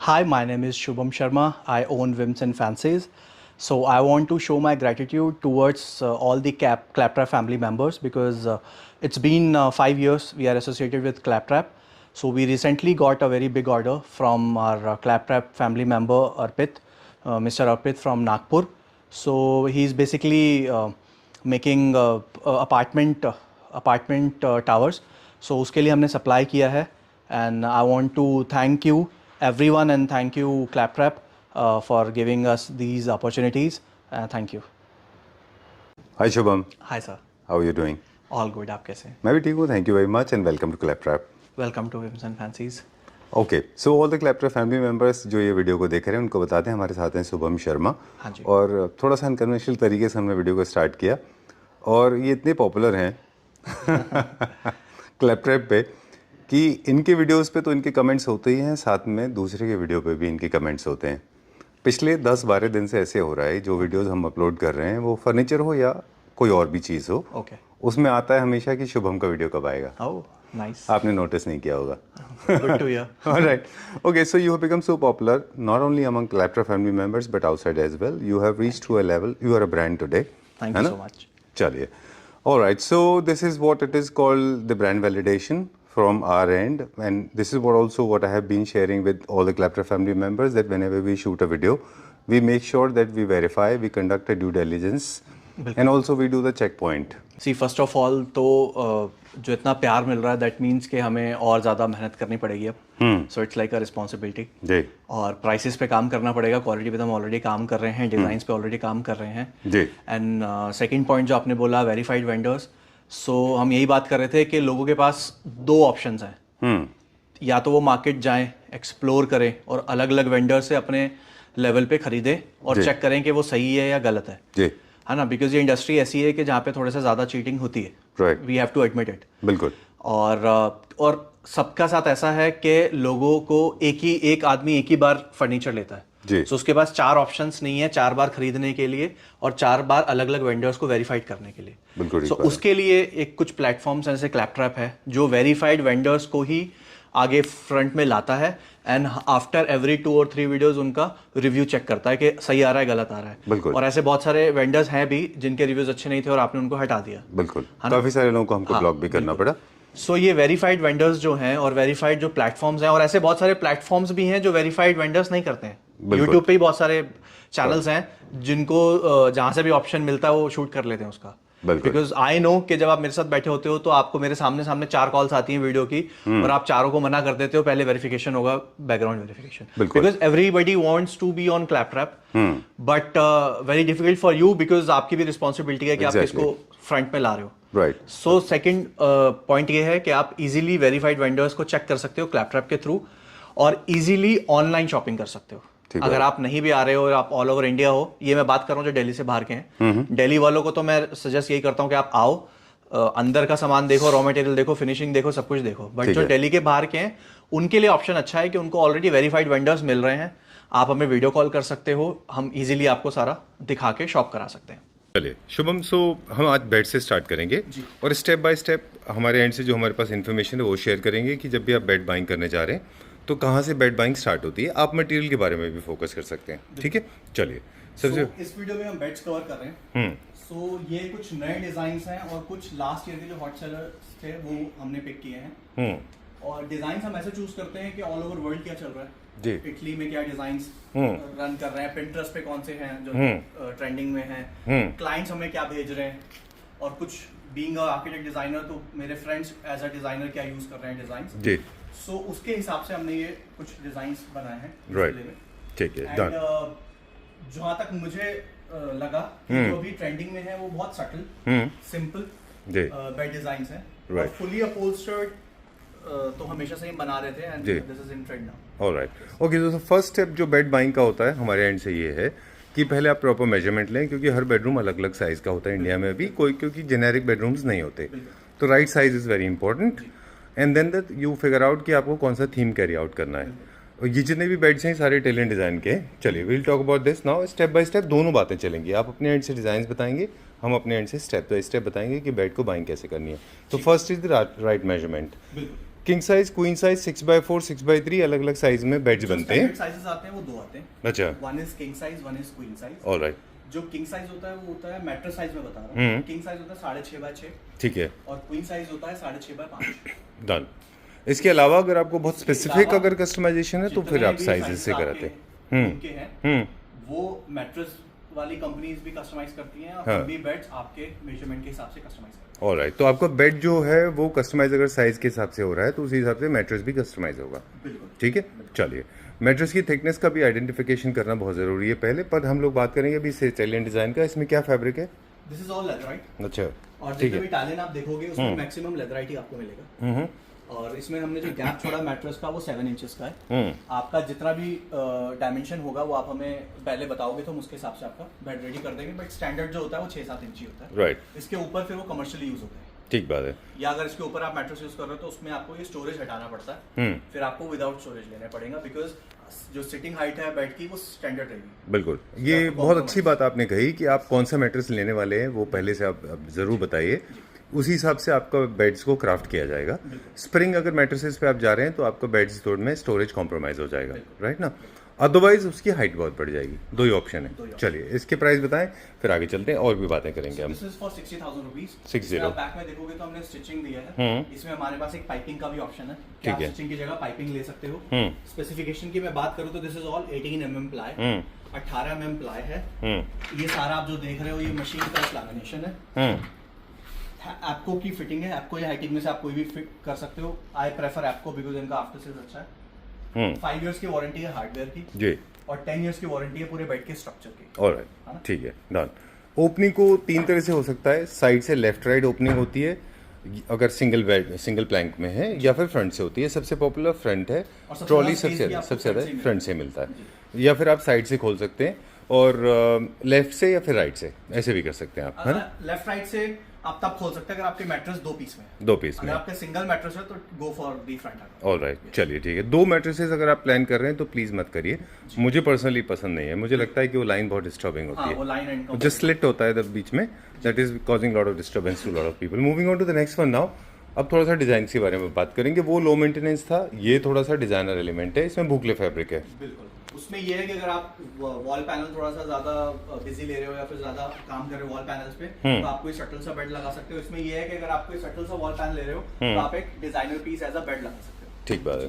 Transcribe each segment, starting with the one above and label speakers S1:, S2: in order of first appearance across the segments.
S1: Hi, my name is Shubham Sharma. I own Wims and Fancies. So I want to show my gratitude towards all the Claptrap family members because it's been 5 years we are associated with Claptrap. So we recently got a very big order from our Claptrap family member Arpit, Mr. Arpit from Nagpur. So he's basically making apartment towers. So उसके लिए हमने supply किया है and I want to thank you everyone and thank you Claptrap for giving us these opportunities. Thank you.
S2: Hi Shubham.
S1: Hi sir.
S2: How are you doing?
S1: All good. आप कैसे हैं?
S2: मैं भी ठीक हूँ. Thank you very much and welcome to Claptrap.
S1: Welcome to Wims and Fancies.
S2: Okay, so all the Claptrap family members जो ये video को देख रहे हैं उनको बताते हैं हमारे साथ हैं शुभम शर्मा.
S1: हाँ जी.
S2: और थोड़ा सा अनकन्वेंशनल तरीके से हमने वीडियो को स्टार्ट किया और ये इतने पॉपुलर हैं Claptrap पे कि इनके वीडियोस पे तो इनके कमेंट्स होते ही हैं, साथ में दूसरे के वीडियो पे भी इनके कमेंट्स होते हैं. पिछले 10-12 दिन से ऐसे हो रहा है जो वीडियोस हम अपलोड कर रहे हैं वो फर्नीचर हो या कोई और भी चीज़ हो,
S1: Okay.
S2: उसमें आता है हमेशा कि शुभम का वीडियो कब आएगा.
S1: Oh, nice.
S2: आपने नोटिस नहीं किया होगा.
S1: Good to hear.
S2: All right. Okay, so you have become so popular not only among Claptrap family members but outside as well. You have reached to a level. You are a brand today.
S1: Thank
S2: है
S1: you
S2: ना?
S1: so much.
S2: चलिए. All right. So this is what it is called the brand validation from our end, and this is what I have been sharing with all the Claptrap family members, that whenever we shoot a video, we make sure that we verify, we conduct a due diligence, and also we do the checkpoint.
S1: See, first of all तो जो इतना प्यार मिल रहा है that means कि हमें और ज़्यादा मेहनत करनी पड़ेगी अब. So it's like a responsibility.
S2: जी.
S1: और प्राइसेस पे काम करना पड़ेगा. क्वालिटी पे तो हम ऑलरेडी काम कर रहे हैं, डिज़ाइंस पे ऑलरेडी काम कर रहे हैं.
S2: जी.
S1: एंड सेकंड पॉइंट जो आपने बोला वेरीफाइड वेंडर्स, सो हम यही बात कर रहे थे कि लोगों के पास दो ऑप्शंस हैं. या तो वो मार्केट जाएं, एक्सप्लोर करें और अलग अलग वेंडर से अपने लेवल पे खरीदें और चेक करें कि वो सही है या गलत है.
S2: जी.
S1: है ना, बिकॉज ये इंडस्ट्री ऐसी है कि जहाँ पे थोड़ा सा ज़्यादा चीटिंग होती है.
S2: Right.
S1: We have to admit it.
S2: बिल्कुल.
S1: और सबका साथ ऐसा है कि लोगों को एक आदमी एक ही बार फर्नीचर लेता है.
S2: जी.
S1: So, उसके पास 4 ऑप्शंस नहीं है 4 बार खरीदने के लिए और 4 बार अलग अलग वेंडर्स को वेरीफाइड करने के लिए.
S2: बिल्कुल.
S1: So, उसके लिए एक कुछ प्लेटफॉर्म्स जैसे क्लैपट्रैप है जो वेरीफाइड वेंडर्स को ही आगे फ्रंट में लाता है एंड आफ्टर एवरी 2 और 3 वीडियोस उनका रिव्यू चेक करता है कि सही आ रहा है गलत आ रहा है.
S2: बिल्कुल.
S1: और ऐसे बहुत सारे वेंडर्स हैं भी जिनके रिव्यूज अच्छे नहीं थे और आपने उनको हटा दिया.
S2: बिल्कुल. काफ़ी सारे लोगों को हमको ब्लॉक भी करना पड़ा.
S1: सो ये वेरीफाइड वेंडर्स जो हैं और वेरीफाइड जो प्लेटफॉर्म्स हैं, और ऐसे बहुत सारे प्लेटफॉर्म्स भी हैं जो वेरीफाइड वेंडर्स नहीं करते हैं. यूट्यूब पे ही बहुत सारे चैनल्स हैं जिनको जहां से भी ऑप्शन मिलता है वो शूट कर लेते हैं उसका. बिकॉज आई नो कि जब आप मेरे साथ बैठे होते हो तो आपको मेरे सामने 4 कॉल्स आती हैं वीडियो की और आप चारों को मना कर देते हो. पहले वेरिफिकेशन होगा, background verification, because everybody wants to be on claptrap but very difficult for you because आपकी भी रिस्पॉन्सिबिलिटी है कि आप इसको फ्रंट में ला रहे हो.
S2: राइट.
S1: सो सेकंड पॉइंट ये है कि आप इजीली वेरीफाइड वेंडर्स को चेक कर सकते हो क्लैपट्रैप के थ्रू और इजीली ऑनलाइन शॉपिंग कर सकते हो. अगर आप नहीं भी आ रहे हो, आप ऑल ओवर इंडिया हो, ये मैं बात कर रहा हूँ जो दिल्ली से बाहर के हैं. दिल्ली वालों को तो मैं सजेस्ट यही करता हूँ कि आप आओ, अंदर का सामान देखो, रॉ मटेरियल देखो, फिनिशिंग देखो, सब कुछ देखो. बट जो दिल्ली के बाहर के हैं उनके लिए ऑप्शन अच्छा है कि उनको ऑलरेडी वेरीफाइड वेंडर्स मिल रहे हैं. आप हमें वीडियो कॉल कर सकते हो, हम इजीली आपको सारा दिखा के शॉप करा सकते हैं.
S2: चलिए शुभम, सो हम आज बेड से स्टार्ट करेंगे और स्टेप बाय स्टेप हमारे एंड से जो हमारे पास इन्फॉर्मेशन है वो शेयर करेंगे कि जब भी आप बेड बाइंग करने जा रहे हैं तो कहाँ से बेड बाइंग स्टार्ट होती है. आप मटेरियल के बारे में भी फोकस कर सकते हैं. ठीक है, चलिए. सबसे
S1: इस वीडियो में हम बेड्स कवर कर रहे हैं. सो ये कुछ नए डिजाइन्स हैं और कुछ लास्ट ईयर के जो हॉट सेलर्स थे वो हमने पिक किए हैं. और डिजाइन्स हम ऐसे चूज करते हैं कि ऑल ओवर वर्ल्ड क्या चल रहा है जी. इटली में क्या डिजाइन्स रन कर रहे हैं, पिंटरेस्ट पे कौन से हैं जो ट्रेंडिंग में हैं, क्लाइंट्स हमें क्या भेज रहे हैं, और कुछ बीइंग अ आर्किटेक्ट डिजाइनर तो मेरे फ्रेंड्स एज अ डिजाइनर क्या यूज कर रहे हैं डिजाइन्स जी. सो उसके हिसाब से हमने ये कुछ डिजाइन्स बनाए हैं.
S2: राइट. ठीक है, डन.
S1: जहाँ तक मुझे लगा जो अभी ट्रेंडिंग में है वो बहुत सटल सिंपल बेड डिजाइन्स हैं.
S2: राइट.
S1: फुली अपहोल्स्टर्ड तो हमेशा से ही बना रहे थे and this is in trend now.
S2: Alright. Okay, तो फर्स्ट स्टेप जो बेड बाइंग का होता है हमारे एंड से ये है कि पहले आप प्रॉपर मेजरमेंट लें, क्योंकि हर बेडरूम अलग अलग साइज का होता है इंडिया में भी, कोई क्योंकि जेनेरिक बेडरूम्स नहीं होते. तो right size is very important and then that you figure out कि आपको कौन सा थीम कैरी आउट करना है. और ये जितने भी बेड्स हैं सारे इटालियन डिज़ाइन के. चलिए, will talk about this now. Step by step दोनों बातें चलेंगी. आप अपने एंड से डिज़ाइन बताएंगे, हम अपने एंड से स्टेप बाय स्टेप बताएंगे कि बेड को बाइंग कैसे करनी है. तो first is the right measurement. King size, queen size, 6x4, 6x3 अलग अलग साइज में बेड्स बनते हैं।
S1: साइजेस आते हैं वो दो आते हैं।
S2: अच्छा,
S1: one is king size, one is queen size.
S2: Alright,
S1: जो किंग साइज होता है वो होता है मैट्रेस साइज में बता रहा
S2: हम्म।
S1: हूँ। किंग साइज होता है 6.5x6
S2: ठीक है,
S1: और क्वीन साइज होता है 6.5x5।
S2: डन। इसके अलावा अगर आपको बहुत
S1: इसके
S2: स्पेसिफिक
S1: अलावा
S2: अगर कस्टमाइजेशन है तो फिर
S1: जितने
S2: आप
S1: भी
S2: साइजेस से
S1: sizes
S2: कराते
S1: आपके
S2: हैं।
S1: इनके हैं
S2: हम्म,
S1: वो मैट्रेस वाली कंपनीज भी कस्टमाइज करती हैं और
S2: हाँ।
S1: हम भी बेड्स आपके मेजरमेंट के हिसाब से कस्टमाइज करते
S2: ऑलराइट। तो आपका बेड जो है वो कस्टमाइज अगर साइज के हिसाब से हो रहा है तो उसी हिसाब से मैट्रेस भी कस्टमाइज होगा।
S1: हैं। बिल्कुल।
S2: ठीक है, चलिए। मैट्रेस की थिकनेस का भी आइडेंटिफिकेशन करना बहुत ज़रूरी है पहले, पर हम लोग बात करेंगे अभी इस इटालियन डिज़ाइन का। इसमें क्या फैब्रिक है?
S1: This is all leatherette.
S2: अच्छा,
S1: और
S2: ठीक
S1: जितने
S2: है।
S1: भी इटालियन आप देखोगे उसमें मैक्सिमम लेदराइट ही आपको मिलेगा। और इसमें हमने जो गैप छोड़ा मैट्रेस का वो 7 इंचेस का है। आपका जितना भी डायमेंशन होगा वो आप हमें पहले बताओगे तो हम उसके हिसाब से आपका बेड रेडी कर देंगे। बट स्टैंडर्ड जो होता है वो 6-7 इंच ही होता है।
S2: राइट,
S1: इसके ऊपर फिर वो कमर्शियली यूज होता है।
S2: ठीक बात है।
S1: या अगर इसके ऊपर आप मैट्रेस यूज कर रहे हो तो उसमें आपको ये स्टोरेज हटाना पड़ता है। फिर आपको विदाउट स्टोरेज लेना पड़ेगा बिकॉज जो सिटिंग हाइट है बेड की वो स्टैंडर्ड रहेगी।
S2: बिल्कुल, ये बहुत अच्छी बात आपने कही कि आप कौन सा मैट्रेस लेने वाले हैं वो पहले से आप ज़रूर बताइए। उसी हिसाब से आपका बेड्स को क्राफ्ट किया जाएगा। स्प्रिंग अगर मैट्रेसेस पे आप जा रहे हैं तो आपका बेड्स तोड़ में स्टोरेज कॉम्प्रोमाइज़ हो जाएगा, राइट ना। अदरवाइज उसकी हाइट बहुत बढ़ जाएगी। दो ही ऑप्शन है। चलिए इसके प्राइस बताएं, फिर आगे चलते हैं और भी बातें करेंगे हम।
S1: This is for 60,000 rupees.
S2: 60।
S1: Back में देखोगे तो हमने स्टिचिंग दिया है। इसमें हमारे पास एक पाइपिंग का भी ऑप्शन है।
S2: ठीक है।
S1: स्टिचिंग की जगह पाइपिंग ले सकते हो। स्पेसिफिकेशन की मैं बात करूँ तो this is all 18 mm ply, 18 mm ply है। ये सारा आप जो देख रहे हो ये मशीन प्रेस लैमिनेशन है। एप्को की फिटिंग है। एप्को या हाइटिंग में से आप कोई भी फिट कर सकते हो। आई प्रेफर एप्को बिकॉज इनका आफ्टर सेल्स अच्छा है। 5 इयर्स की वारंटी है हार्डवेयर की
S2: जी,
S1: और 10 इयर्स की वारंटी है पूरे बेड के स्ट्रक्चर की।
S2: ऑलराइट, ठीक है, डन। ओपनिंग को 3 तरह से हो सकता है। साइड से लेफ्ट राइट ओपनिंग होती है अगर सिंगल बेड सिंगल प्लैंक में है, या फिर फ्रंट से होती है। सबसे पॉपुलर फ्रंट है,
S1: सबसे
S2: ट्रॉली
S1: ज्यादा space भी आपको
S2: सबसे ज़्यादा
S1: front से
S2: फ्रंट से मिलता है। या फिर आप साइड से खोल सकते हैं और लेफ्ट से या फिर राइट से, ऐसे भी कर सकते हैं आप, है ना।
S1: लेफ्ट राइट से आप तब खोल सकते हैं अगर आपके मैट्रेस 2 पीस में है।
S2: 2 पीस में।
S1: अगर आपके सिंगल मैट्रेस है तो go for the front.
S2: Alright, चलिए ठीक है। 2 मैट्रेसेस अगर आप प्लान कर रहे हैं तो प्लीज़ मत करिए। मुझे पर्सनली पसंद नहीं है। मुझे लगता है कि वो लाइन बहुत डिस्टर्बिंग होती है।
S1: वो लाइन एंड
S2: जो स्लिट होता है बीच में, that is causing lot of disturbance to lot of people. Moving on to the next one now. अब थोड़ा सा डिजाइन के बारे में बात करेंगे। वो लो मेंटेनेंस था, ये थोड़ा सा डिजाइनर एलिमेंट है। इसमें बुकले फैब्रिक है।
S1: बिल्कुल। उसमें ये है कि अगर आप वॉल पैनल थोड़ा सा ज्यादा बिजी ले रहे हो या फिर ज्यादा काम कर रहे हो वॉल पैनल्स पे तो आप कोई सटल सा बेड लगा सकते हो। इसमें ये है कि अगर आप कोई सटल सा वॉल पैनल ले रहे हो तो आप एक designer piece as a bed लगा सकते हो।
S2: ठीक बात है,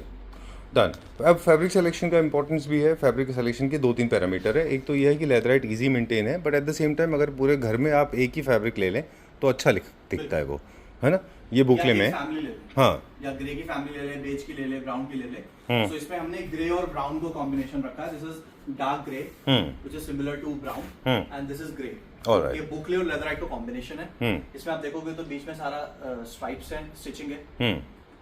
S2: डन। अब फैब्रिक सिलेक्शन का इंपॉर्टेंस भी है। फैब्रिक सिलेक्शन के 2-3 पैरामीटर है। एक तो ये है कि लेदराइट इजी मेंटेन है, but at the same time अगर पूरे घर में आप एक ही फैब्रिक ले लें तो अच्छा दिखता है वो, है ना। ये बुकले में, हाँ,
S1: या ग्रे की फैमिली ले ले, बेज की ले ले, ब्राउन की ले ले। सो इसमें हमने ग्रे और ब्राउन को कॉम्बिनेशन रखा है। This is dark grey which is similar to brown and this is grey.
S2: Alright,
S1: ये बुकले और लेदराइट का कॉम्बिनेशन है। इसमें आप देखोगे तो बीच में सारा स्ट्राइप्स हैं, स्टिचिंग है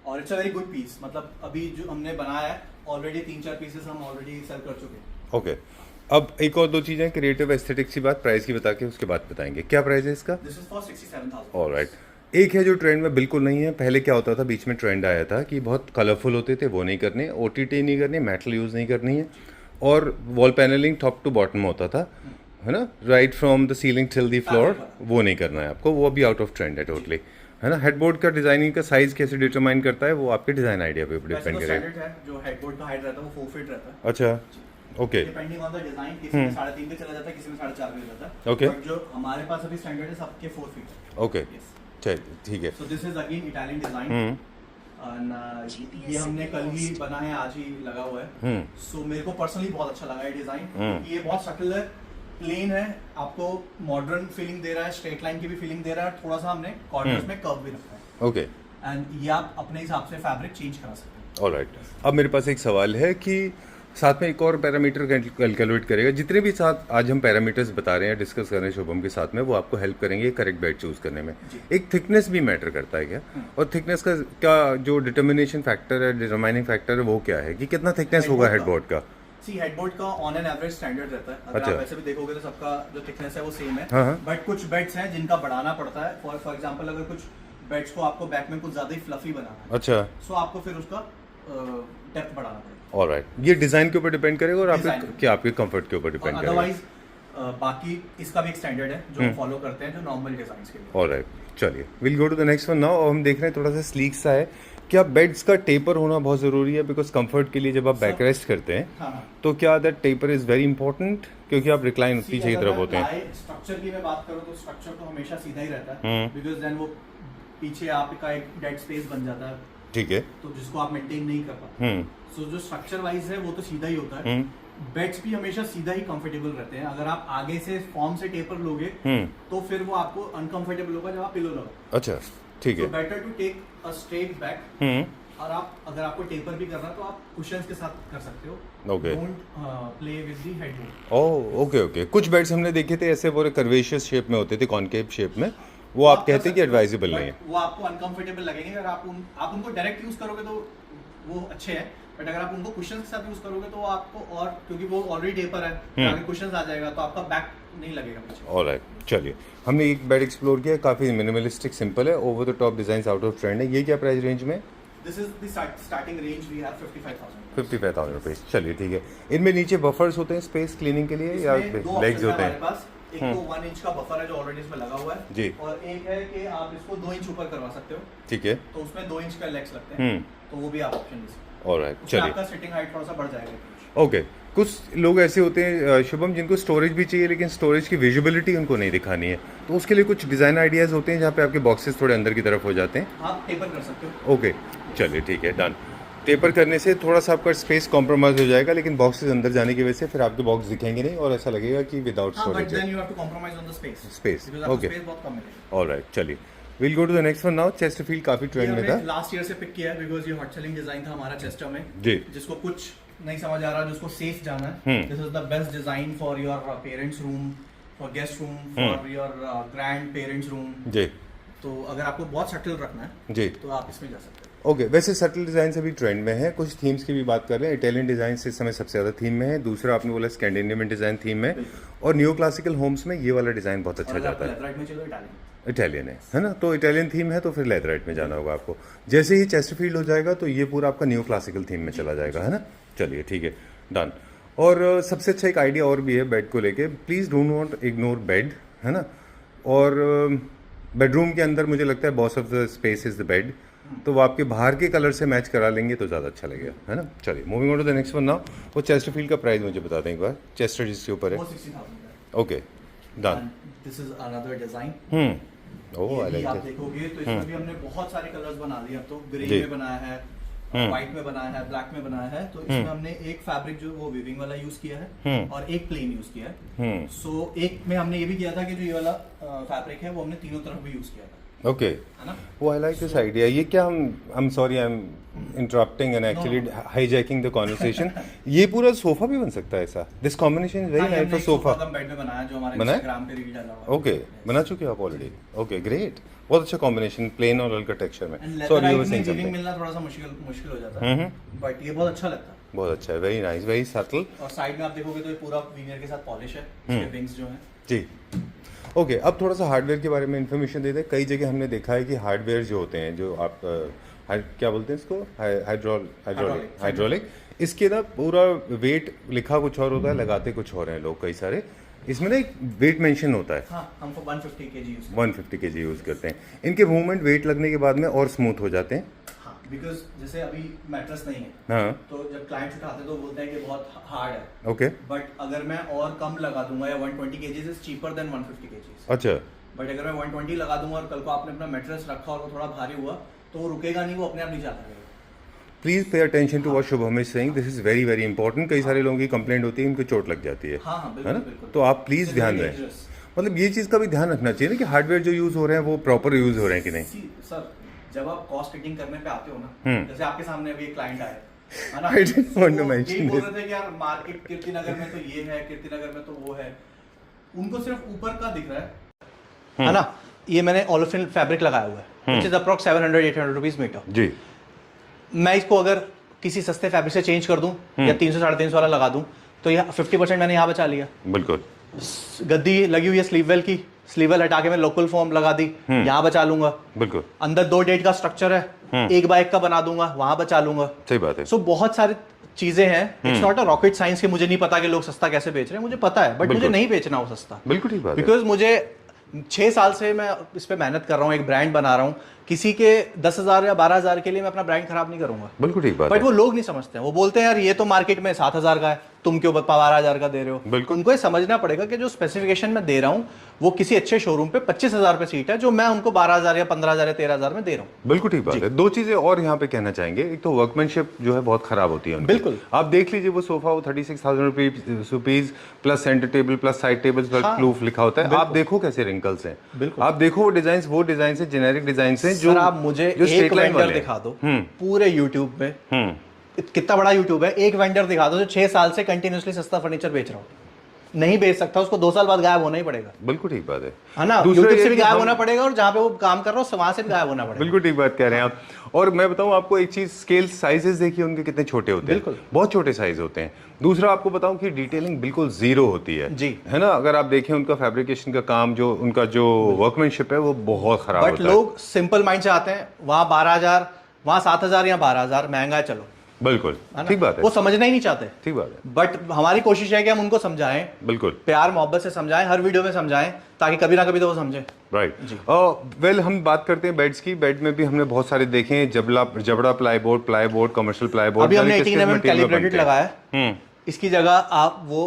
S1: और it's a very good piece. मतलब अभी जो हमने बनाया है ऑलरेडी 3-4 पीसेस हम ऑलरेडी सेल कर चुके हैं।
S2: ओके। अब एक और 2 चीजें, क्रिएटिव एस्थेटिक्स की बात, प्राइस की बता के उसके बाद बताएंगे। क्या प्राइस है इसका?
S1: This is for 67,000।
S2: ऑलराइट। एक है जो ट्रेंड में बिल्कुल नहीं है। पहले क्या होता था, बीच में ट्रेंड आया था कि बहुत कलरफुल होते थे, वो नहीं करने, ओटीटी नहीं करनी, मेटल यूज़ नहीं करनी है, और wall paneling top to bottom होता था, है ना, right from the ceiling till the floor, वो नहीं करना है आपको। वो अभी आउट ऑफ ट्रेंड है टोटली, है ना। हेडबोर्ड का डिजाइनिंग का साइज कैसे डिटरमाइन करता है वो आपके डिजाइन आइडिया पे डिपेंड करेगा।
S1: जो हेडबोर्ड का हाइट रहता है वो 4 फीट रहता है।
S2: अच्छा, okay,
S1: depending on the design, किसी में 3.5 पे चला जाता है, किसी में 4.5 पे जाता है।
S2: ओके,
S1: बट जो हमारे पास अभी स्टैंडर्ड है सबके 4 फीट।
S2: ओके, ठीक है।
S1: So this is again Italian design. ये हमने कल ही बना है, आज ही लगा हुआ है। सो मेरे को पर्सनली बहुत अच्छा लगा ये डिजाइन। ये बहुत सटल है, प्लेन है, आपको मॉडर्न फीलिंग दे रहा है, स्ट्रेट लाइन की भी फीलिंग दे रहा है, थोड़ा सा हमने कॉर्नर्स में कर्व भी रखा है।
S2: ओके,
S1: एंड ये आप अपने हिसाब से फैब्रिक चेंज करा सकते हैं।
S2: ऑलराइट। अब मेरे पास एक सवाल है कि साथ में एक और पैरामीटर कैलकुलेट करेगा। जितने भी साथ आज हम पैरामीटर्स बता रहे हैं, डिस्कस कर रहे हैं शुभम के साथ में, वो आपको हेल्प करेंगे करेक्ट बेड चूज करने में। एक थिकनेस भी मैटर करता है क्या? और थिकनेस का जो डिटर्मिनेशन फैक्टर है, डिटरमाइनिंग फैक्टर है, वो क्या है कि कितना थिकनेस होगा हेडबोर्ड का?
S1: सी हेडबोर्ड का ऑन एन एवरेज स्टैंडर्ड रहता है। अगर
S2: अच्छा,
S1: आप ऐसे भी देखोगे तो सबका जो थिकनेस है वो सेम है।
S2: हाँ,
S1: बट कुछ बेड्स हैं जिनका बढ़ाना पड़ता है। फॉर एग्जांपल अगर कुछ बेड्स को आपको बैक में कुछ ज्यादा ही फ्लफी बनाना है,
S2: अच्छा,
S1: सो आपको फिर उसका डेप्थ बढ़ाना पड़ेगा।
S2: ऑलराइट, ये डिजाइन के ऊपर डिपेंड करेगा और आपके कंफर्ट के ऊपर डिपेंड करेगा।
S1: अदरवाइज बाकी इसका भी एक स्टैंडर्ड है जो हम फॉलो करते हैं जो नॉर्मल डिजाइंस के लिए।
S2: ऑलराइट, चलिए will go to the next one now. हम देख रहे हैं थोड़ा सा स्लीक सा है। क्या बेड्स का टेपर होना बहुत ज़रूरी है? बिकॉज कंफर्ट के लिए जब आप बैक रेस्ट करते हैं
S1: हाँ,
S2: तो क्या that taper is very important, क्योंकि आप रिक्लाइन पीछे की तरफ होते हैं।
S1: स्ट्रक्चर की मैं बात करूँ तो स्ट्रक्चर तो हमेशा सीधा ही रहता है,
S2: हम्म।
S1: बिकॉज देन वो पीछे आपका एक डेड स्पेस बन जाता है,
S2: ठीक है।
S1: तो जिसको आप मेंटेन नहीं कर पाते। सो जो स्ट्रक्चर वाइज है वो तो सीधा ही होता है। बेड्स भी हमेशा सीधा ही कंफर्टेबल रहते हैं। अगर आप आगे से फॉर्म से टेपर लोगे तो फिर वो आपको अनकंफर्टेबल होगा जब आप पिलो लगाओ।
S2: अच्छा, ठीक है।
S1: Better to take a straight back, और आप अगर आपको टेपर भी करना तो आप कुशन्स के साथ कर सकते हो।
S2: Okay.
S1: Don't play with the headboard.
S2: Oh, okay okay. कुछ बेड्स हमने देखे थे ऐसे पूरे कर्वेशियस शेप में होते थे, कॉनकेव शेप में, वो आप कहते हैं कि एडवाइजेबल नहीं है।
S1: वो आपको अनकंफर्टेबल लगेंगे। अगर आप उनको डायरेक्ट यूज करोगे तो वो अच्छे हैं, बट अगर आप उनको कुशन्स के साथ यूज करोगे तो आपको, और क्योंकि वो ऑलरेडी टेपर है, अगर कुशन्स आ जाएगा तो आपका बैक नहीं लगेगा पीछे।
S2: ऑलराइट, चलिए हमने एक बेड एक्सप्लोर किया, काफ़ी मिनिमलिस्टिक, सिंपल है, over the top design out of trend है। ये क्या प्राइस रेंज में?
S1: This is the starting range we have 55,000।
S2: 55,000 rupees. चलिए ठीक है। इनमें नीचे बफर्स होते हैं स्पेस क्लीनिंग के लिए या लेग्स होते हैं?
S1: एक तो 1 इंच का बफर है जो ऑलरेडी इसमें लगा हुआ है
S2: जी,
S1: और एक है कि आप इसको 2 इंच ऊपर करवा सकते हो,
S2: ठीक है।
S1: तो उसमें 2 इंच का लेग्स लगते हैं, तो वो भी आप ऑप्शन दे सकते हो।
S2: ऑलराइट,
S1: उसमें
S2: चलिए।
S1: आपका सिटिंग हाइट थोड़ा सा बढ़ जाएगा।
S2: ओके। कुछ लोग ऐसे होते हैं शुभम, जिनको स्टोरेज भी चाहिए लेकिन स्टोरेज की विजिबिलिटी उनको नहीं दिखानी है, तो उसके लिए कुछ डिज़ाइन आइडियाज़ होते हैं जहाँ पे आपके बॉक्सेस थोड़े अंदर की तरफ हो जाते हैं।
S1: आप टेपर कर सकते हो।
S2: ओके, चलिए ठीक है, डन। टेपर करने से थोड़ा सा आपका स्पेस कॉम्प्रोमाइज हो जाएगा, लेकिन बॉक्सेस अंदर जाने की वजह से फिर आपके बॉक्स दिखेंगे नहीं और ऐसा लगेगा कि विदाउट
S1: हाँ, बट
S2: स्टोरेज
S1: देन
S2: है।
S1: You have to compromise on the space.
S2: Space,
S1: because
S2: okay,
S1: space बहुत कम मिलेगा।
S2: ऑलराइट, चलिए will go to the next one now. Chesterfield काफ़ी ट्रेंड में था।
S1: लास्ट ईयर से पिक किया है बिकॉज़ ये हॉट सेलिंग डिजाइन था हमारा चेस्टर में,
S2: जी।
S1: जिसको कुछ नहीं समझ आ रहा, जिसको सेफ जाना है। This is the best design for your parents room, for guest room, for your grandparents room.
S2: जी।
S1: तो अगर आपको बहुत सटल रखना है
S2: जी,
S1: तो आप इसमें जा सकते हैं।
S2: ओके। वैसे सटल डिज़ाइन अभी ट्रेंड में है। कुछ थीम्स की भी बात कर रहे हैं। इटालियन डिज़ाइन से इस समय सबसे ज़्यादा थीम में है। दूसरा आपने बोला स्कैंडिनेवियन डिज़ाइन थीम में, और न्यू क्लासिकल होम्स में ये वाला डिज़ाइन बहुत अच्छा जाता है।
S1: लेदराइट में चलो इटालियन,
S2: इटालियन है ना, तो इटालियन थीम है तो फिर लेदराइट में जाना होगा आपको। जैसे ही चेस्टरफील्ड हो जाएगा तो ये पूरा आपका न्यू क्लासिकल थीम में चला जाएगा, है ना। चलिए ठीक है, डन। और सबसे अच्छा एक आइडिया और भी है बेड को लेके, please do not ignore bed, है ना। और बेडरूम के अंदर मुझे लगता है boss of the space is the bed, तो वो आपके बाहर के कलर से मैच करा लेंगे तो ज़्यादा अच्छा लगेगा, है ना। चलिए moving on to the next one now. वो चेस्टरफील्ड का प्राइस मुझे बता दें एक बार, चेस्टर जिसके ऊपर है।
S1: वो 60,000 है।
S2: Okay, done.
S1: This is another design.
S2: Oh, I
S1: ये भी आप
S2: लाइक इट।
S1: देखोगे तो इसमें भी हमने बहुत सारे कलर्स बना लिए। अब तो ग्रे
S2: जी।
S1: में बनाया है, व्हाइट में बनाया है, ब्लैक में बनाया है। तो इसमें हमने एक फैब्रिक जो वो वीविंग वाला यूज किया है और एक प्लेन यूज किया है। सो एक में हमने ये भी किया था कि जो ये वाला फैब्रिक है वो हमने तीनों तरफ भी यूज किया था,
S2: ओके,
S1: है ना।
S2: वो आई लाइक दिस आइडिया। ये क्या हम I am sorry, I am interrupting and actually hijacking the conversation. ये पूरा सोफा भी बन सकता है ऐसा? This combination is very nice for sofa.
S1: Bed में बनाया जो हमारे
S2: बनाया?
S1: इंस्टाग्राम पे रील डाला हुआ है।
S2: ओके, बना चुके हो आप ऑलरेडी? ओके, ग्रेट, बहुत अच्छा कॉम्बिनेशन, प्लेन और हल्का टेक्सचर में।
S1: And
S2: sorry, you were
S1: leatherite
S2: saying
S1: में weaving
S2: समथिंग।
S1: मिलना थोड़ा सा मुश्किल हो जाता है, बट ये बहुत अच्छा लगता है।
S2: बहुत अच्छा है, वेरी नाइस, वेरी सटल।
S1: और साइड में आप देखोगे तो ये पूरा वीनियर के साथ पॉलिश है, इसके विंग्स जो हैं।
S2: जी, ओके। अब थोड़ा सा हार्डवेयर के बारे में इन्फॉर्मेशन दे दें। कई जगह हमने देखा है कि हार्डवेयर जो होते हैं, जो आप क्या बोलते हैं इसको, हाइड्रोलिक, इसके ना पूरा वेट लिखा कुछ और होता है, लगाते कुछ और हैं लोग कई सारे। इसमें ना एक वेट मेंशन होता है।
S1: हाँ, हमको 150 केजी यूज
S2: 150 kg यूज़ करते हैं। इनके मूवमेंट वेट लगने के बाद में और स्मूथ हो जाते हैं।
S1: हाँ, बिकॉज जैसे अभी मैट्रेस नहीं है,
S2: हाँ,
S1: तो जब क्लाइंट्स उठाते हैं तो बोलते हैं कि बहुत हार्ड है।
S2: ओके,
S1: बट अगर मैं और कम लगा दूंगा, या 120 KGs is cheaper than 150 KGs.
S2: अच्छा,
S1: बट अगर मैं 120 लगा दूंगा और कल को आपने अपना मैट्रेस रखा और वो थोड़ा भारी हुआ तो वो रुकेगा नहीं, वो अपने आप नीचे आता रहेगा।
S2: Please pay attention to what Shubham is saying, this is very very important. कई सारे लोगों की कंप्लेंट होती है, इनको चोट लग जाती है,
S1: हाँ, हाँ,
S2: है
S1: बिल्कुल
S2: ना।
S1: बिल्कुल।
S2: तो आप प्लीज ध्यान दें, मतलब ये चीज़ का भी ध्यान रखना चाहिए ना कि हार्डवेयर जो यूज़ हो रहे हैं वो प्रॉपर यूज़ हो रहे हैं कि नहीं।
S1: सर, जब आप कॉस्ट कटिंग करने पे आते हो ना, जैसे आपके सामने अभी एक क्लाइंट आया है ना,
S2: I didn't want to
S1: वो
S2: mention
S1: यही बोल
S2: this.
S1: रहे थे कि यार मार्केट कीर्तिनगर में तो ये है, कीर्तिनगर में तो वो है, उनको सिर्फ ऊपर का दिख रहा है ना। ये मैंने ओलेफिन फैब्रिक लगाया हुआ है, which is approx 700-800 rupees metre.
S2: जी,
S1: मैं इसको अगर किसी सस्ते फैब्रिक से चेंज कर दूं या 300-350 वाला लगा दूं तो ये 50% मैंने यहाँ बचा लिया।
S2: बिल्कुल।
S1: गद्दी लगी हुई है स्लीववेल की, स्लीववेल हटा के मैं लोकल फॉर्म लगा दी, यहाँ बचा लूंगा।
S2: बिल्कुल,
S1: अंदर 2 डेट का स्ट्रक्चर है, एक बाइक का बना दूंगा, वहां बचा लूंगा।
S2: सही बात है।
S1: सो बहुत सारी चीजें हैं। It's not a rocket science कि मुझे नहीं पता कि लोग सस्ता कैसे बेच रहे हैं, मुझे पता है, बट मुझे नहीं बेचना वो सस्ता।
S2: बिल्कुल ठीक बात है।
S1: बिकॉज मुझे 6 साल से मैं इस पे मेहनत कर रहा हूँ, एक ब्रांड बना रहा हूँ, किसी के 10,000 या 12,000 के लिए मैं अपना ब्रांड खराब नहीं करूंगा।
S2: बिल्कुल ठीक बात
S1: बट
S2: है।
S1: वो लोग नहीं समझते हैं, वो बोलते हैं यार ये तो मार्केट में 7,000 का है, तुम क्यों 12,000 का दे रहे हो।
S2: बिल्कुल।
S1: उनको ये समझना पड़ेगा कि जो स्पेसिफिकेशन मैं दे रहा हूँ वो किसी अच्छे शोरूम पे 25,000 पे सीट है, जो मैं उनको 12,000 या 15,000 या 13,000 में दे रहा हूँ।
S2: बिल्कुल ठीक बात है। दो चीजें और यहाँ पे कहना चाहेंगे, एक तो वर्कमैनशिप जो है बहुत खराब होती है उनकी।
S1: बिल्कुल।
S2: आप देख लीजिए वो सोफा वो 36,000 rupees plus centre table plus side table plus proof लिखा होता है। आप देखो कैसे रिंकल्स हैं,
S1: बिल्कुल।
S2: आप देखो वो डिजाइन है जेनेरिक डिजाइन है जो
S1: सर आप मुझे
S2: जो
S1: एक
S2: straight line
S1: वेंडर
S2: वाले हैं।
S1: दिखा दो पूरे यूट्यूब पे,
S2: हम्म
S1: कितना बड़ा यूट्यूब है, एक वेंडर दिखा दो जो 6 साल से कंटिन्यूसली सस्ता फर्नीचर बेच रहा हो। नहीं बेच सकता, उसको 2 साल बाद गायब होना ही पड़ेगा,
S2: बिल्कुल ठीक बात
S1: है ना।
S2: दूसरा
S1: यूट्यूब
S2: ये
S1: से भी
S2: कि
S1: गायब
S2: हम-
S1: होना पड़ेगा और जहाँ पे वो काम कर रहा हो वहां से भी गायब होना पड़ेगा।
S2: बिल्कुल ठीक बात कह रहे हैं आप। और मैं बताऊं आपको एक चीज, स्केल साइजेस देखिए उनके कितने छोटे होते हैं,
S1: बिल्कुल।
S2: बहुत छोटे साइज होते हैं। दूसरा आपको बताऊं कि डिटेलिंग बिल्कुल जीरो होती है
S1: जी।
S2: है ना। अगर आप देखें उनका फैब्रिकेशन का काम, जो उनका जो वर्कमैनशिप है वो बहुत खराब
S1: बट
S2: होता है।
S1: लोग सिंपल माइंड से आते हैं, वहाँ 12,000, वहाँ 7,000 या 12,000 महंगा है, चलो,
S2: बिल्कुल
S1: है ना?
S2: ठीक बात है,
S1: वो समझना ही नहीं चाहते।
S2: ठीक बात है,
S1: बट हमारी कोशिश है कि हम उनको समझाएं,
S2: बिल्कुल
S1: प्यार मोहब्बत से समझाएं, हर वीडियो में समझाएं, ताकि कभी ना कभी तो वो समझे।
S2: राइट। वेल हम बात करते हैं बेड्स की। बेड में भी हमने बहुत सारे देखे हैं, जबड़ा प्लाईबोर्ड, कमर्शियल प्लाईबोर्ड।
S1: अभी हमने 18mm कैलिब्रेटेड लगाया है। इसकी जगह आप वो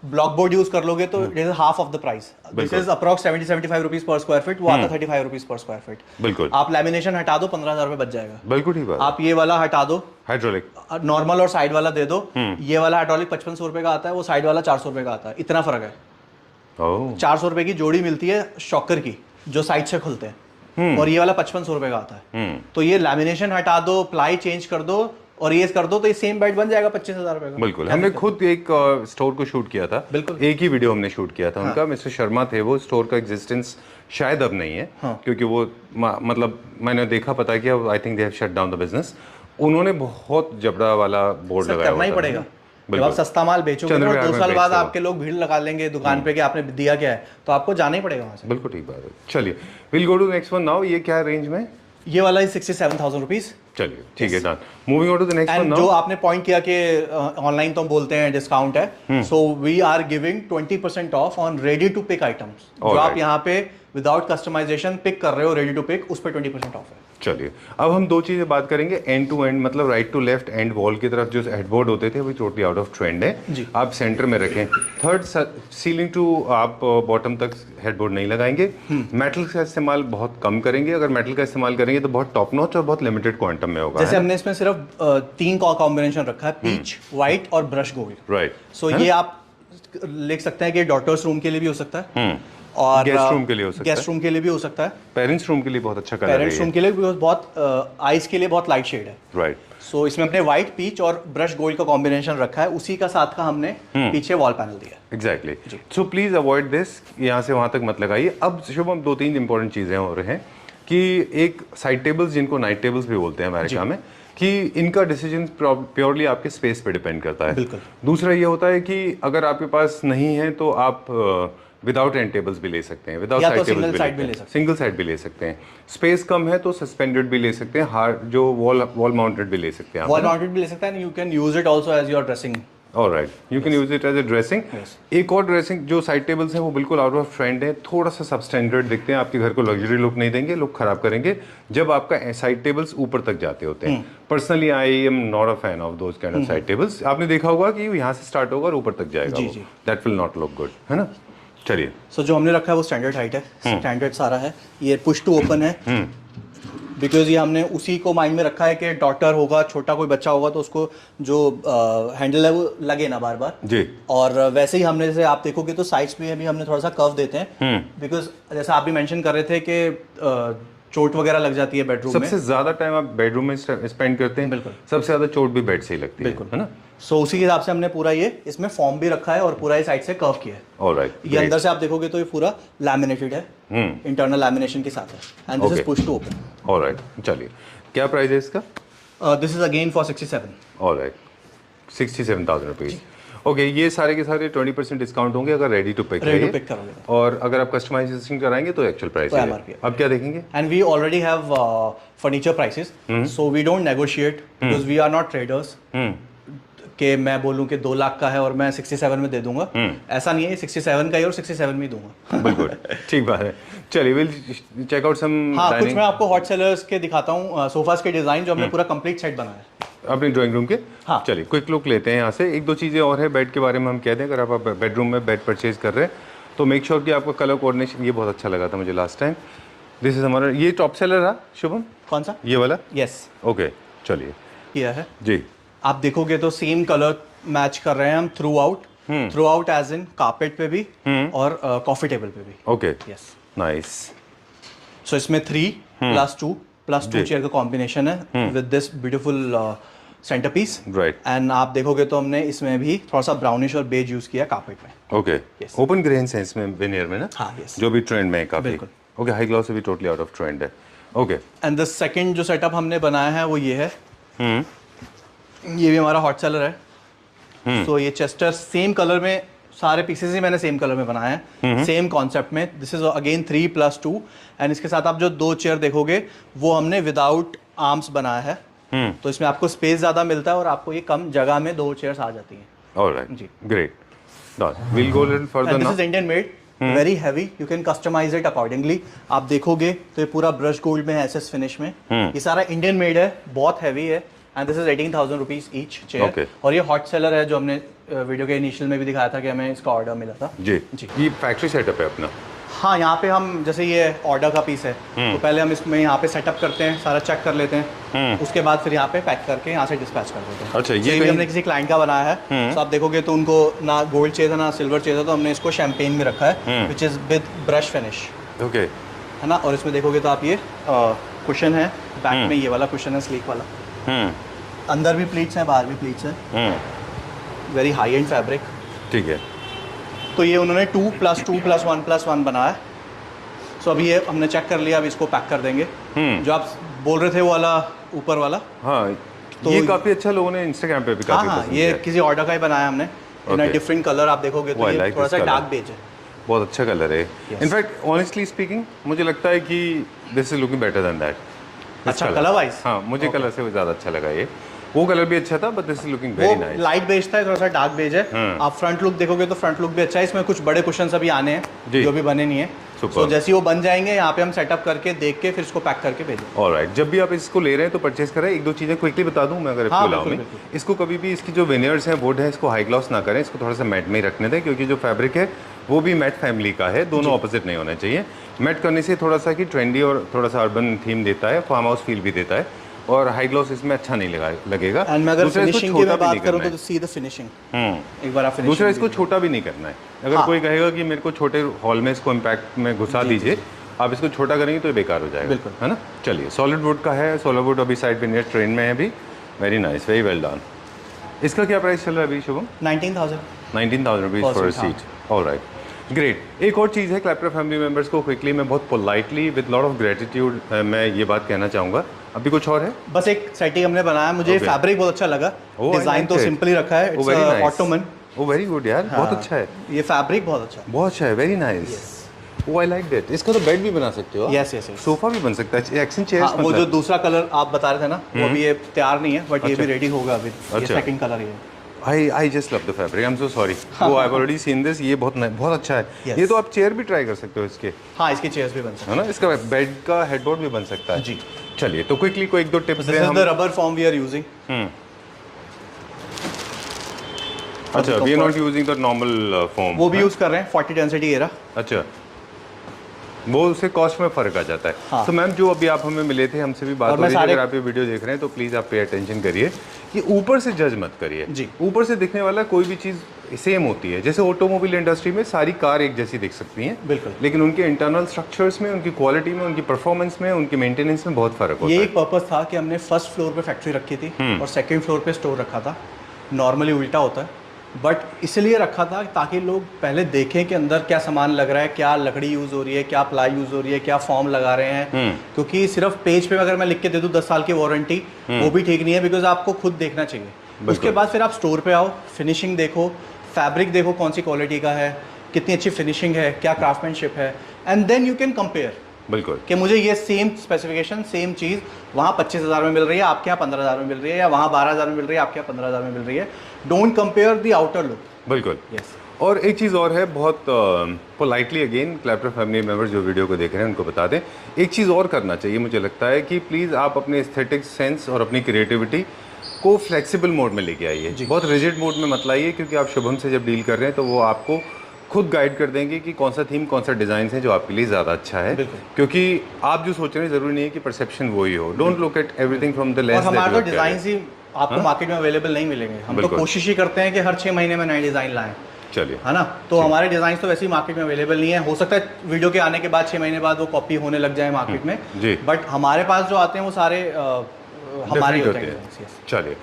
S1: ब्लॉक बोर्ड यूज कर लोगे तो it is half of the price. This is approx 70-75 rupees per square feet, वो आता 35 रुपीज पर स्क्वायर फीट।
S2: बिल्कुल।
S1: आप लैमिनेशन हटा दो, 15,000 रुपए बच जाएगा।
S2: बिल्कुल ठीक बात।
S1: आप ये वाला हटा दो,
S2: हाइड्रोलिक
S1: नॉर्मल और साइड वाला दे दो, ये वाला हाइड्रोलिक 5500 रुपए का आता है, वो साइड वाला 400 रुपए का आता है, इतना फर्क है। 400 रुपए की जोड़ी मिलती है शॉकर की, जो साइड से खुलते हैं, और ये वाला 5500 रुपए का आता है। तो ये लैमिनेशन हटा दो, प्लाई चेंज कर दो और ये कर दो, तो ये सेम बेड बन जाएगा 25,000 रुपए का।
S2: बिल्कुल। हमने खुद एक स्टोर को शूट किया था,
S1: बिल्कुल।
S2: एक ही वीडियो हमने शूट किया था उनका। मिस्टर शर्मा थे वो। स्टोर का एग्जिस्टेंस शायद अब नहीं है, क्योंकि वो मतलब मैंने देखा, पता किया, I think they have shut down the business. उन्होंने बहुत जबड़ा वाला बोर्ड लगाया,
S1: करना ही पड़ेगा। जब आप सस्ता माल बेचोगे और 2 साल बाद आपके लोग भीड़ लगा लेंगे दुकान पे कि आपने दिया क्या है, तो आपको जाना ही पड़ेगा वहां से।
S2: बिल्कुल ठीक बात है। चलिए, will go to next one now. ये क्या रेंज में?
S1: ये वाला ही 67,000 रुपीज।
S2: चलिए ठीक है, done. Moving on to the next one
S1: and
S2: now.
S1: जो आपने पॉइंट किया कि ऑनलाइन तो हम बोलते हैं डिस्काउंट है, so we are giving 20% off on ready to pick items. जो आप यहाँ पे विदाउट कस्टमाइजेशन पिक कर रहे हो रेडी टू पिक, उस पर 20% ऑफ है।
S2: चलिए, अब हम दो चीजें बात करेंगे। एंड टू एंड, मतलब right to left end wall की तरफ जो हेडबोर्ड होते थे वो टोटली आउट ऑफ ट्रेंड है
S1: जी।
S2: आप सेंटर में रखें। थर्ड, सीलिंग टू आप बॉटम तक हेडबोर्ड नहीं लगाएंगे। मेटल का इस्तेमाल बहुत कम करेंगे। अगर मेटल का इस्तेमाल करेंगे तो बहुत टॉप नॉच और बहुत लिमिटेड क्वांटम में होगा।
S1: जैसे हमने इसमें सिर्फ 3 का कॉम्बिनेशन रखा है, पीच, व्हाइट और ब्रश गोल्ड।
S2: राइट।
S1: सो ये आप लिख सकते हैं कि डॉटर्स रूम के लिए भी हो सकता है, और
S2: गेस्ट रूम के लिए हो सकता है,
S1: गेस्ट रूम के लिए भी हो सकता है,
S2: पेरेंट्स रूम के लिए बहुत अच्छा कलर है।
S1: पेरेंट्स रूम के लिए भी बहुत आइस के लिए बहुत लाइट शेड है।
S2: राइट।
S1: सो इसमें हमने व्हाइट, पीच और ब्रश गोल्ड का कॉम्बिनेशन रखा है, उसी का साथ का हमने पीछे वॉल पैनल दिया।
S2: Exactly. So please avoid this, यहाँ से वहां तक मत लगाइए। अब शुभम, 2-3 इंपॉर्टेंट चीजें हो रही हैं कि एक साइड टेबल्स, जिनको नाइट टेबल्स भी बोलते हैं अमेरिका में, कि इनका डिसीजन प्योरली आपके स्पेस पे डिपेंड करता है।
S1: बिल्कुल।
S2: दूसरा ये होता है कि अगर आपके पास नहीं है तो आप विदाउट एंड टेबल्स भी ले सकते हैं, विदाउट साइड टेबल्स भी ले सकते हैं, सिंगल साइड भी ले सकते हैं। स्पेस कम है तो सस्पेंडेड भी ले सकते हैं, हार्ड जो वॉल माउंटेड भी ले सकते हैं।
S1: वॉल माउंटेड भी ले सकते हैं, you can use it also as your dressing.
S2: Alright, you can use it as a dressing. एक और ड्रेसिंग, जो साइड टेबल्स हैं वो बिल्कुल आउट ऑफ ट्रेंड है, थोड़ा सा सबस्टैंडर्ड दिखते हैं, आपके घर को लग्जरी लुक नहीं देंगे, लुक खराब करेंगे जब आपका साइड टेबल्स ऊपर तक जाते होते हैं। Personally I am not a fan of those kind of side tables. आपने देखा होगा कि यहाँ से स्टार्ट होगा और ऊपर तक जाएगा, that will not look good, है ना। चलिए,
S1: सो जो हमने रखा है वो स्टैंडर्ड हाइट है, स्टैंडर्ड सारा है। ये पुश टू ओपन है, बिकॉज ये हमने उसी को माइंड में रखा है कि डॉटर होगा, छोटा कोई बच्चा होगा तो उसको जो हैंडल है वो लगे ना बार बार
S2: जी।
S1: और वैसे ही हमने, जैसे आप देखोगे तो साइड्स में भी हमने थोड़ा सा कर्व देते हैं, बिकॉज जैसा आप भी मेंशन कर रहे थे कि चोट वगैरह लग जाती है बेडरूम में।
S2: सबसे ज्यादा टाइम आप बेडरूम में स्पेंड करते हैं,
S1: बिल्कुल।
S2: सबसे ज्यादा चोट भी बेड से ही लगती है ना।
S1: सो उसी के हिसाब से हमने पूरा ये इसमें फॉर्म भी रखा है और पूरा ये साइड से कर्व किया है।
S2: ऑलराइट।
S1: ये अंदर से आप देखोगे तो ये पूरा लैमिनेटेड है, इंटरनल लैमिनेशन के साथ है, and this is push to open.
S2: Alright, चलिए, क्या प्राइस है इसका?
S1: This is again for 67।
S2: Alright, 67,000 rupees. Okay, ये सारे के सारे 20% डिस्काउंट होंगे अगर रेडी टू पिक
S1: करोगे,
S2: और अगर आप कस्टमाइजेशन कराएंगे तो एक्चुअल प्राइस है। अब क्या देखेंगे?
S1: And we already have furniture prices, so we don't negotiate because we are not traders. कि मैं बोलूं कि 2 लाख का है और मैं 67 में दे दूंगा, ऐसा नहीं है, 67 का ही और 67 में ही दूंगा।
S2: बिल्कुल ठीक बात है। चलिए विल चेक आउट सम
S1: हाँ, कुछ
S2: डाइनिंग
S1: मैं आपको हॉट सेलर्स के दिखाता हूँ, सोफास के डिजाइन जो हमने पूरा कंप्लीट सेट बनाया है
S2: अपने ड्राइंग रूम के।
S1: हाँ।
S2: चलिए क्विक लुक लेते हैं यहाँ से। एक दो चीज़ें और है बेड के बारे में हम कह दें, अगर आप बेडरूम में बेड परचेज कर रहे हैं तो मेक श्योर कि आपका कलर कोऑर्डिनेशन, ये बहुत अच्छा लगा था मुझे लास्ट टाइम। दिस इज हमारा, ये टॉप सेलर है शुभम,
S1: कौन सा?
S2: ये वाला।
S1: यस,
S2: ओके चलिए
S1: किया है
S2: जी।
S1: आप देखोगे तो सेम कलर मैच कर रहे हैं हम throughout as in carpet पे भी और कॉफी टेबल पे भी।
S2: Okay
S1: yes,
S2: nice.
S1: सो इसमें 3+2 चेयर का कॉम्बिनेशन है with this beautiful centre piece.
S2: Right.
S1: And आप देखोगे तो हमने इसमें भी थोड़ा सा ब्राउनिश और बेज यूज किया कारपेट में।
S2: Okay
S1: Yes.
S2: Open grain sense में वेनियर में ना।
S1: हाँ, yes.
S2: जो भी ट्रेंड में है काफी।
S1: बिल्कुल।
S2: ओके हाई ग्लॉस भी टोटली आउट ऑफ ट्रेंड है। ओके
S1: एंड द सेकंड जो सेटअप हमने बनाया है वो ये है, ये भी हमारा हॉट सेलर है। सो ये चेस्टर सेम कलर में, सारे पीसेस ही मैंने सेम कलर में बनाए हैं, सेम कॉन्सेप्ट में। दिस इज अगेन 3+2 एंड इसके साथ आप जो 2 चेयर देखोगे वो हमने विदाउट आर्म्स बनाया है। तो इसमें आपको स्पेस ज़्यादा मिलता है और आपको ये कम जगह में 2 चेयर्स आ जाती हैं।
S2: Alright
S1: ji.
S2: Great done. Will go little further
S1: and this
S2: now.
S1: Is Indian made, very heavy, you can customize it accordingly. आप देखोगे तो ये पूरा ब्रश गोल्ड में है, एसएस फिनिश में। ये सारा इंडियन मेड है, बहुत हैवी है and this is 18,000 rupees each chair.
S2: Okay.
S1: और ये हॉट सेलर है जो हमने वीडियो के इनिशियल में भी दिखाया था कि हमें इसका ऑर्डर मिला था।
S2: जी
S1: जी।
S2: ये फैक्ट्री सेटअप है अपना।
S1: हाँ, यहाँ पे हम जैसे ये ऑर्डर का पीस है तो पहले हम इसमें यहाँ पे सेटअप करते हैं, सारा चेक कर लेते हैं, उसके बाद फिर यहाँ पे पैक करके यहाँ से डिस्पैच कर देते हैं।
S2: अच्छा, ये
S1: भी
S2: कहीं-
S1: हमने किसी क्लाइंट का बनाया है, तो आप देखोगे तो उनको ना गोल्ड चाहिए था ना सिल्वर चाहिए था, तो हमने इसको शैम्पेन में रखा है which is with brush finish,
S2: okay
S1: है ना। और इसमें देखोगे तो आप ये कुशन है, बैक में ये वाला कुशन है स्लीक वाला, अंदर भी प्लीट्स हैं बाहर भी प्लीट्स हैं, वेरी हाई एंड फैब्रिक।
S2: ठीक है।
S1: तो ये उन्होंने 2+2+1+1 बनाया है। सो अभी ये हमने चेक कर लिया, अब इसको पैक कर देंगे। जो आप बोल रहे थे वो वाला ऊपर वाला,
S2: हाँ
S1: तो
S2: ये काफी अच्छा लोगों ने इंस्टाग्राम पे भी
S1: हाँ
S2: काफी
S1: हाँ,
S2: पसंद
S1: ये
S2: किया।
S1: किसी ऑर्डर का ही बनाया हमने, इन
S2: Okay.
S1: Different colour. आप देखोगे
S2: Oh,
S1: तो
S2: I
S1: ये
S2: like
S1: थोड़ा
S2: this
S1: सा
S2: color.
S1: डार्क बेज है।
S2: बहुत अच्छा कलर है।
S1: Yes.
S2: इनफैक्ट ऑनेस्टली स्पीकिंग मुझे लगता है कि this is looking better than that.
S1: अच्छा, कलर वाइज
S2: हाँ मुझे कलर से ज़्यादा अच्छा लगा ये। वो कलर भी अच्छा था बट दिस इज लुकिंग
S1: वो
S2: वेरी नाइस।
S1: लाइट बेज था, थोड़ा सा डार्क बेज है। आप फ्रंट लुक देखोगे तो फ्रंट लुक भी अच्छा है। इसमें कुछ बड़े कुशन अभी आने हैं
S2: जी।
S1: जो भी बने नहीं है,
S2: Superb.
S1: तो जैसे ही वो बन जाएंगे यहाँ पे हम सेटअप करके देख के फिर इसको पैक करके भेजेंगे।
S2: ऑलराइट, जब भी आप इसको ले रहे हैं तो परचेज करें। एक दो चीज़ें क्विकली बता दूं मैं अगर
S1: हाँ,
S2: आपको
S1: बिल्कुल,
S2: में
S1: बिल्कुल।
S2: इसको कभी भी इसकी जो वेनियर्स हैं वुड है, इसको हाई ग्लॉस ना करें, इसको थोड़ा सा मैट में ही रखने दें, क्योंकि जो फैब्रिक है वो भी मैट फैमिली का है, दोनों ऑपोजिट नहीं होना चाहिए। मैट करने से थोड़ा सा कि ट्रेंडी और थोड़ा सा अर्बन थीम देता है, फार्म हाउस फील भी देता है, और हाई ग्लॉस इसमें अच्छा नहीं लगेगा।
S1: एंड मैं अगर
S2: दूसरा, इसको
S1: फिनिशिंग की
S2: छोटा
S1: मैं
S2: भी
S1: बात
S2: नहीं
S1: करूँ
S2: करना
S1: तो
S2: है।
S1: सी द फिनिशिंग, एक बार आप फिनिशिंग
S2: दूसरा, इसको छोटा भी नहीं करना है। अगर
S1: हाँ।
S2: कोई कहेगा कि मेरे को छोटे हॉल में इसको इम्पैक्ट में घुसा दीजिए, आप इसको छोटा करेंगे तो ये बेकार हो जाएगा,
S1: बिल्कुल।
S2: है ना। चलिए सॉलिड वुड का है, सॉलिड वुड अभी साइड वेनियर ट्रेंड में है अभी, very nice, very well done. इसका क्या प्राइस चल रहा है अभी Shubham?
S1: 19,000।
S2: 19,000 rupees for a
S1: Percent, हाँ।
S2: सीट। Alright, great. एक और चीज़ है, क्लैपर फैमिली मेंबर्स को क्विकली मैं बहुत politely with lot of gratitude मैं ये बात कहना चाहूँगा। अभी कुछ और है?
S1: बस एक सेटिंग हमने बनाया, मुझे
S2: Okay.
S1: फैब्रिक बहुत अच्छा लगा,
S2: Oh, I
S1: डिजाइन
S2: liked
S1: तो
S2: it.
S1: सिंपल ही रखा है,
S2: Oh,
S1: it's
S2: very nice.
S1: Ottoman.
S2: Oh very good यार, बहुत अच्छा है,
S1: ये फैब्रिक बहुत अच्छा है।
S2: बहुत अच्छा है, very nice. Oh I like that. इसका तो बेड भी बना सकते हो आप।
S1: Yes yes yes.
S2: सोफा भी बन सकता है, एक्शन
S1: हाँ,
S2: चेयर्स
S1: वो जो दूसरा कलर आप बता रहे थे ना, वो अभी ये तैयार नहीं है, बट ये भी रेडी होगा अभी। ये
S2: अच्छा।
S1: सेकंड कलर ये है।
S2: I just love the fabric, I am so sorry. वो I have already seen this, ये बहुत अच्छा है।
S1: Yes.
S2: ये तो आप चेयर भी ट्राई कर सकते हो इसके,
S1: हाँ, इसकी चेयर्स भी बन सकती
S2: है ना। इसका बेड का हेडबोर्ड भी बन सकता है।
S1: जी।
S2: चलिए तो क्विकली को एक दो टिप्स
S1: दिस
S2: दें
S1: इज
S2: हम।
S1: The rubber foam we are using.
S2: अच्छा, we are not using the normal foam.
S1: वो भी यूज कर रहे हैं 40 डेंसिटी एरा।
S2: अच्छा, वो उससे कॉस्ट में फर्क आ जाता है।
S1: हाँ।
S2: तो मैम जो अभी आप हमें मिले थे, हमसे भी बात
S1: और
S2: हो
S1: मैं
S2: रही है,
S1: सारे-
S2: अगर आप ये वीडियो देख रहे हैं तो प्लीज़ आप पे अटेंशन करिए कि ऊपर से जज मत करिए।
S1: जी।
S2: ऊपर से दिखने वाला कोई भी चीज़ सेम होती है। जैसे ऑटोमोबाइल इंडस्ट्री में सारी कार एक जैसी दिख सकती हैं,
S1: बिल्कुल।
S2: लेकिन उनके इंटरनल स्ट्रक्चर्स में, उनकी क्वालिटी में, उनकी परफॉर्मेंस में, उनकी मेंटेनेंस में बहुत फर्क होता
S1: ये
S2: है।
S1: एक पर्पस था कि हमने फर्स्ट फ्लोर पे फैक्ट्री रखी थी और सेकंड फ्लोर पे स्टोर रखा था। नॉर्मली उल्टा होता है, बट इसलिए रखा था ताकि लोग पहले देखें कि अंदर क्या सामान लग रहा है, क्या लकड़ी यूज़ हो रही है, क्या प्लाई यूज़ हो रही है, क्या फॉर्म लगा रहे हैं। क्योंकि सिर्फ पेज पे अगर मैं लिख के दे दूँ 10 साल की वारंटी, वो भी ठीक नहीं है, बिकॉज आपको खुद देखना चाहिए। उसके बाद फिर आप स्टोर पे आओ, फिनिशिंग देखो, फैब्रिक देखो कौन सी क्वालिटी का है, कितनी अच्छी फिनिशिंग है, क्या क्राफ्टमैनशिप है, and then you can compare
S2: बिल्कुल
S1: कि मुझे ये सेम स्पेसिफिकेशन सेम चीज़ वहाँ 25,000 में मिल रही है, आपके यहाँ 15,000 में मिल रही है, या वहाँ 12,000 में मिल रही है, आपके यहाँ 15,000 में मिल रही है. Don't compare the outer look.
S2: बिल्कुल.
S1: यस.
S2: और एक चीज़ और है, बहुत पोलाइटली अगेन क्लैप्टर फैमिली मेम्बर्स जो वीडियो को देख रहे हैं उनको बता दें, एक चीज़ और करना चाहिए मुझे लगता है कि प्लीज़ आप अपने एस्थेटिक सेंस और अपनी क्रिएटिविटी को फ्लेक्सिबल मोड में लेके आइए. बहुत रिजिड मोड में मत लाइए, क्योंकि आप शुभम से जब डील कर रहे हैं तो वो आपको खुद गाइड कर देंगे कि कौन सा थीम, कौन सा डिज़ाइन है जो आपके लिए ज़्यादा अच्छा है. क्योंकि आप जो सोच रहे हैं ज़रूरी नहीं है कि परसेप्शन वही हो. Don't look at everything from the lens.
S1: और हमारे तो डिज़ाइन ही आपको मार्केट में अवेलेबल नहीं मिलेंगे. हम तो कोशिश ही करते हैं कि हर 6 महीने में नए डिज़ाइन लाएं.
S2: चलिए,
S1: है ना. तो हमारे डिज़ाइन तो वैसे ही मार्केट में अवेलेबल नहीं है. हो सकता है वीडियो के आने के बाद 6 महीने बाद वो कॉपी होने लग जाए मार्केट में
S2: जी.
S1: बट हमारे पास जो आते हैं वो सारे हमारे होते हैं.
S2: चलिए,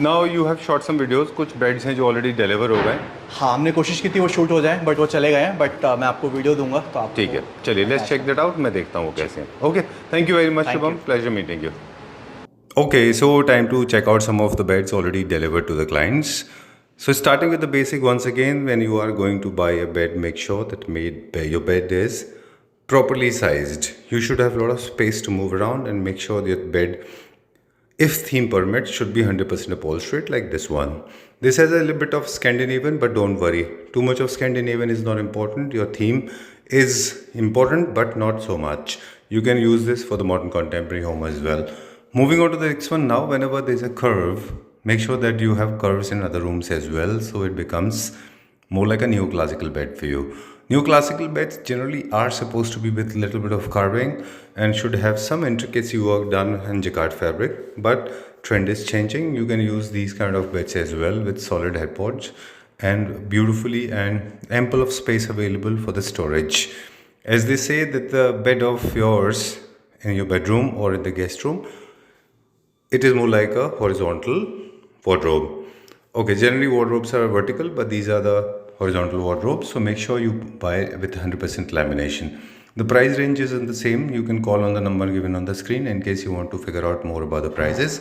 S2: now you have shot some videos. कुछ बेड्स हैं जो ऑलरेडी डिलीवर हो गए.
S1: हाँ, हमने कोशिश की थी वो शूट हो जाए बट वो चले गए हैं. बट मैं आपको वीडियो दूंगा तो आप.
S2: ठीक है, चलिए, लेट्स चेक दैट आउट. मैं देखता हूँ वो कैसे हैं. Okay, thank you very much Shubham. Pleasure meeting you. Okay, so time to check out some of the beds already delivered to the clients. So starting with the basic once again, when you are going to buy a bed, make sure that your bed is properly sized. You should have a lot of space to move around, and make sure that bed, if theme permits, should be 100% upholstered like this one. This has a little bit of Scandinavian, but don't worry. Too much of Scandinavian is not important. Your theme is important, but not so much. You can use this for the modern contemporary home as well. Moving on to the next one now, whenever there's a curve, make sure that you have curves in other rooms as well, so it becomes more like a neoclassical bed for you. Neoclassical beds generally are supposed to be with a little bit of carving and should have some intricacy work done in jacquard fabric, but trend is changing. You can use these kind of beds as well with solid headboards and beautifully and ample of space available for the storage. As they say that the bed of yours in your bedroom or in the guest room, it is more like a horizontal wardrobe. Okay, generally wardrobes are vertical, but these are the horizontal wardrobes, so make sure you buy with 100% lamination. The price range is in the same. You can call on the number given on the screen in case you want to figure out more about the prices.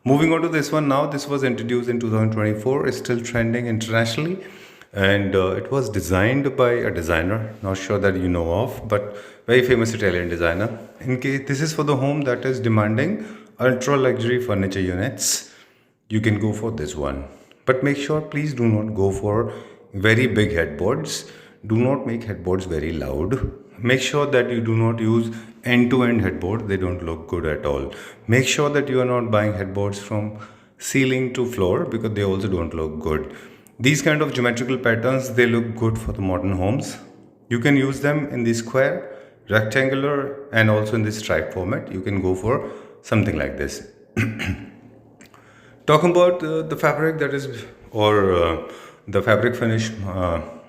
S2: Moving on to this one now. This was introduced in 2024. It's still trending internationally, and it was designed by a designer, not sure that you know of, but very famous Italian designer. In case this is for the home that is demanding ultra luxury furniture units, you can go for this one. But make sure, please do not go for very big headboards. Do not make headboards very loud. Make sure that you do not use end-to-end headboard. They don't look good at all. Make sure that you are not buying headboards from ceiling to floor, because they also don't look good. These kind of geometrical patterns, they look good for the modern homes. You can use them in the square, rectangular, and also in this stripe format. You can go for something like this. Talking about the fabric that is, or the fabric finish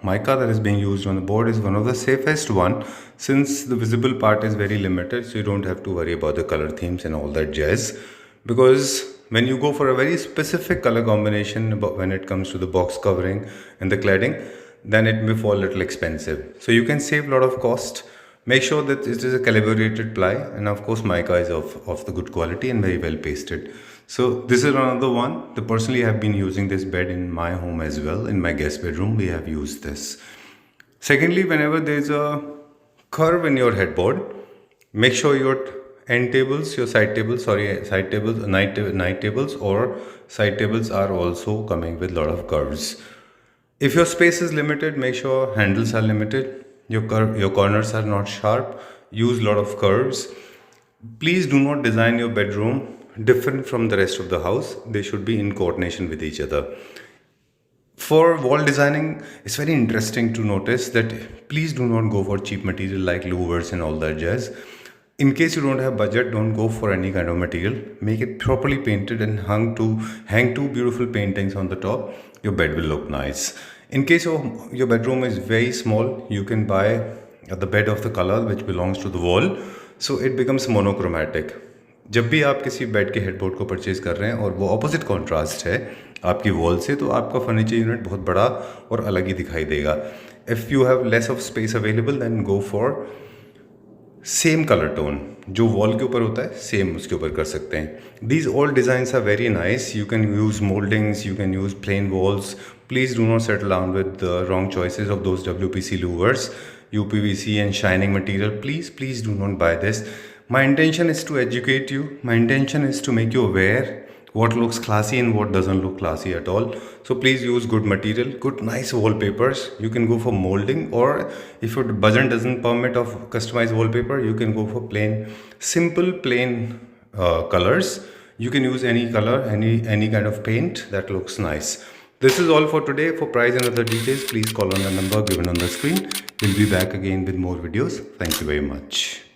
S2: mica that is being used on the board is one of the safest one, since the visible part is very limited, so you don't have to worry about the color themes and all that jazz. Because when you go for a very specific color combination when it comes to the box covering and the cladding, then it may fall a little expensive. So you can save a lot of cost. Make sure that it is a calibrated ply, and of course mica is of the good quality and very well pasted. So this is another one. Personally, I have been using this bed in my home as well. In my guest bedroom, we have used this. Secondly, whenever there is a curve in your headboard, make sure your night tables or side tables are also coming with a lot of curves. If your space is limited, make sure handles are limited. Your corners are not sharp. Use a lot of curves. Please do not design your bedroom different from the rest of the house. They should be in coordination with each other. For wall designing, it's very interesting to notice that please do not go for cheap material like louvers and all that jazz. In case you don't have budget, don't go for any kind of material. Make it properly painted and hang two beautiful paintings on the top. Your bed will look nice. In case your bedroom is very small, you can buy the bed of the color which belongs to the wall, so it becomes monochromatic. जब भी आप किसी bed के headboard को purchase कर रहे हैं और वो ऑपोजिट कॉन्ट्रास्ट है आपकी वॉल से, तो आपका फर्नीचर यूनिट बहुत बड़ा और अलग ही दिखाई देगा. If you have less of space available, then go for same colour tone. जो वॉल के ऊपर होता है सेम उसके ऊपर कर सकते हैं. These all designs are very nice. You can use moldings, you can use plain walls. Please do not settle down with the wrong choices of those WPC louvers. UPVC and shining material. Please do not buy this. My intention is to educate you. My intention is to make you aware what looks classy and what doesn't look classy at all. So please use good material, good nice wallpapers. You can go for molding, or if your budget doesn't permit of customized wallpaper, you can go for plain, simple plain colors. You can use any color, any kind of paint that looks nice. This is all for today. For price and other details, please call on the number given on the screen. We'll be back again with more videos. Thank you very much.